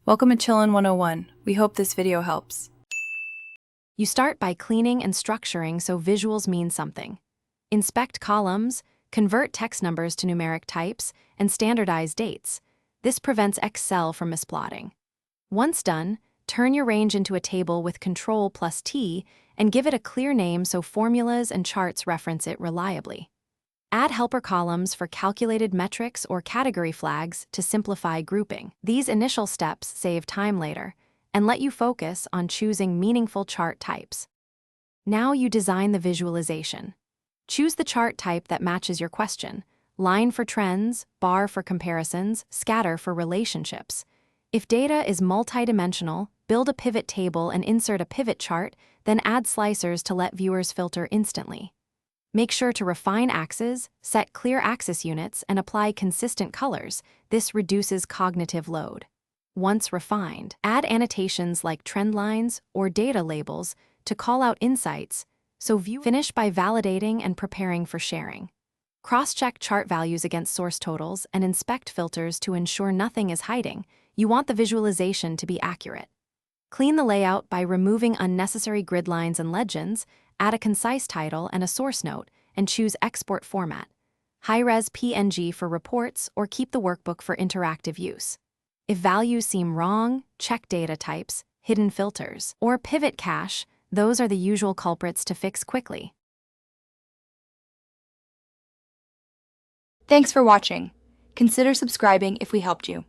Welcome to Chillin' 101. We hope this video helps. You start by cleaning and structuring so visuals mean something. Inspect columns, convert text numbers to numeric types, and standardize dates. This prevents Excel from misplotting. Once done, turn your range into a table with Ctrl+T and give it a clear name so formulas and charts reference it reliably. Add helper columns for calculated metrics or category flags to simplify grouping. These initial steps save time later and let you focus on choosing meaningful chart types. Now you design the visualization. Choose the chart type that matches your question: line for trends, bar for comparisons, scatter for relationships. If data is multidimensional, build a pivot table and insert a pivot chart, then add slicers to let viewers filter instantly. Make sure to refine axes, set clear axis units, and apply consistent colors. This reduces cognitive load. Once refined, add annotations like trend lines or data labels to call out insights, so finish by validating and preparing for sharing. Cross-check chart values against source totals and inspect filters to ensure nothing is hiding. You want the visualization to be accurate. Clean the layout by removing unnecessary grid lines and legends, add a concise title and a source note, and choose export format: high-res PNG for reports, or keep the workbook for interactive use. If values seem wrong, check data types, hidden filters, or pivot cache. Those are the usual culprits to fix quickly. Thanks for watching. Consider subscribing if we helped you.